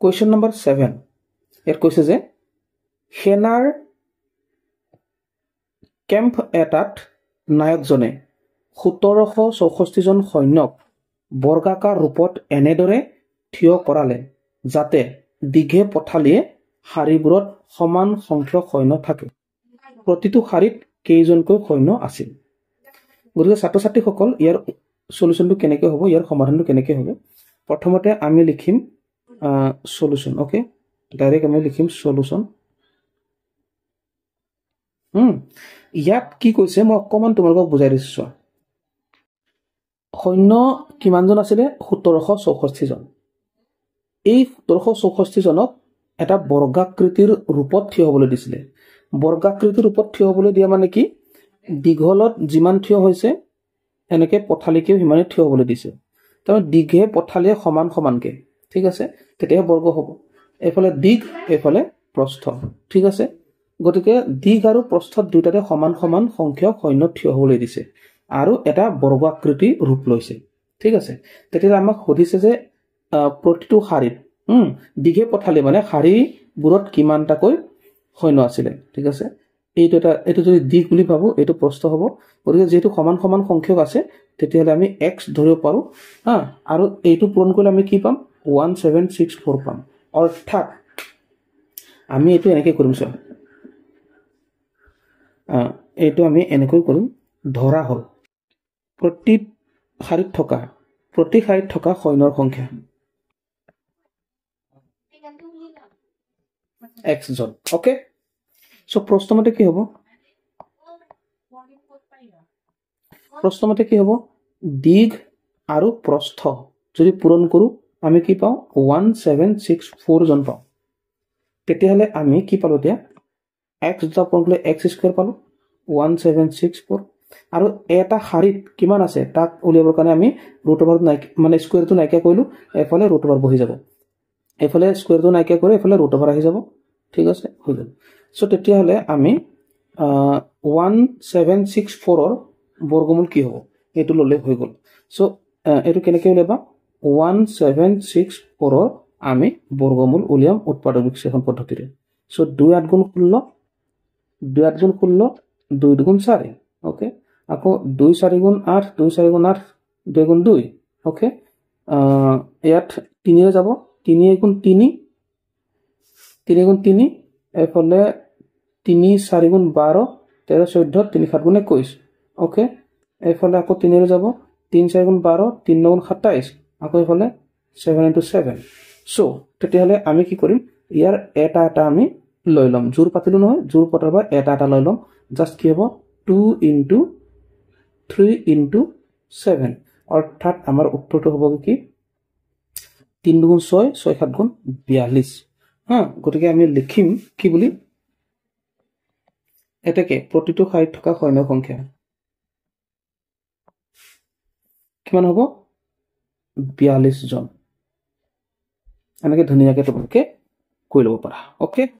question number 7 ইয়াত কৈছে যে সেনাৰ কেম্প এটাত নায়কজনে 1764 জন সৈন্যক বৰ্গাকাৰ ৰূপত এনেদৰে থিয় কৰালে যাতে দীঘে পথালিয়ে শাৰীবোৰত সমান সংখ্যক সৈন্য থাকে প্ৰতিটো শাৰীত কেইজনকৈ সৈন্য আছিল গতিকে ছাত্ৰ ছাত্ৰীসকল ইয়াৰ সলিউশনটো কেনেকৈ হ'ব ইয়াৰ সমাধানটো কেনেকৈ হ'ব প্ৰথমতে আমি লিখিম সলিউশন ওকে ডাইৰেক্ট আমি লিখিম সলিউশন ইয়াত কি কৈছে মই অকমান তোমালোকক বুজাই দিছো সৈন্য কিমানজন আছিল 1764 জন এই 1764 জনক এটা বৰ্গাকৃতিৰ ৰূপত থিয় হ'বলৈ দিছিল বৰ্গাকৃতিৰ ৰূপত থিয় হ'বলৈ দিয়া মানে কি দীঘলত যিমান থিয় হৈছে এনেকে পথালিকেও হিমানে থিয় হ'বলৈ দিছে তাৰ দীঘে পথালিয়ে সমান সমানকে ঠিক আছে তেতিয়া বৰ্গ হ'ব এফালে দীঘ এফালে প্ৰস্থ ঠিক আছে গতিকে দীঘ আৰু প্ৰস্থত দুটাতে সমান সমান সংখ্যক সৈন্য থিয় হ'বলৈ দিছে আৰু এটা বৰ্গাকৃতি ৰূপ লৈছে ঠিক আছে তেতিয়া আমাক সুধিছে যে প্ৰতিটো শাৰীত দীঘে পথালি মানে শাৰীবোৰত কিমানটাকৈ সৈন্য আছিল ঠিক আছে এইটো যদি দীঘ বুলি ভাবো এইটো প্ৰস্থ হ'ব গতিকে যেহেতু সমান সমান সংখ্যক আছে তেতিয়াহ'লে আমি x ধৰিব পাৰো আৰু এইটো পূৰণ কৰিলে আমি কি পাম 1764 পাম অৰ্থাৎ আমি এইটো এনেকৈ কৰিম চোৱা এইটো আমি এনেকৈ কৰিম ধৰা হ'ল প্ৰতি শাৰীত থকা সৈন্যৰ সংখ্যা x জন ওকে সো প্ৰশ্নমতে কি হ'ব দীঘ আৰু প্ৰস্থ যদি পূৰণ কৰো আমি কি পাওঁ 1764 জন পাওঁ তেতিয়াহ'লে আমি কি পালো এতিয়া x দুটা পূৰণ কৰিলে x স্কয়াৰ পালো 1764 আৰু এটা শাৰীত কিমান আছে তাক উলিয়াবৰ কাৰণে আমি ৰুট ওভাৰ মানে স্কয়াৰটো নাইকিয়া কৰিলো এফালে ৰুট ওভাৰ বহি যাব এফালে স্কয়াৰটো নাইকিয়া কৰি এফালে ৰুট ওভাৰ আহি যাব ঠিক আছে হৈ গ'ল সো তেতিয়াহ'লে আমি 1764 ৰ বৰ্গমূল কি হ'ব এইটো ললে হৈ গ'ল সো এইটো কেনেকৈ উলিয়াবা 1764 ৰ আমি বৰ্গমূল উলিয়াম উৎপাদক বিশ্লেষণ পদ্ধতিৰে সো 2 8 গুণ 16 2 8 গুণ 16 2 2 গুণ 4 ওকে আকৌ 2 4 গুণ 8 2 4 গুণ 8 2 গুণ 2 ওকে ইয়াত 3 ৰে যাব 3 গুণ 3 3 গুণ 3 এফালে 3 4 গুণ 12 13 14 3 7 গুণ 21 ওকে এফালে আকৌ 3 ৰে যাব 3 4 গুণ 12 3 9 গুণ 27 আকৌ এফালে 7 into 7 সো তেতিয়াহ'লে আমি কি কৰিম ইয়াৰ এটা আমি লৈ লম জোৰ পাতিলো নহয় জোৰ পতাৰ পৰা এটা লৈ লম জাস্ট কি হ'ব 2 into 3 into 7 অৰ্থাৎ আমাৰ উত্তৰটো হ'ব কি 3 গুণ 6 6 7 গুণ 42 গতিকে আমি লিখিম কি বুলি এটাকে প্ৰতিটো শাৰীত থকা সৈন্যৰ সংখ্যা কিমান হ'ব 42 জন এনেকৈ ধুনীয়াকৈ তোমালোকে কৈ ল'ব পাৰা ওকে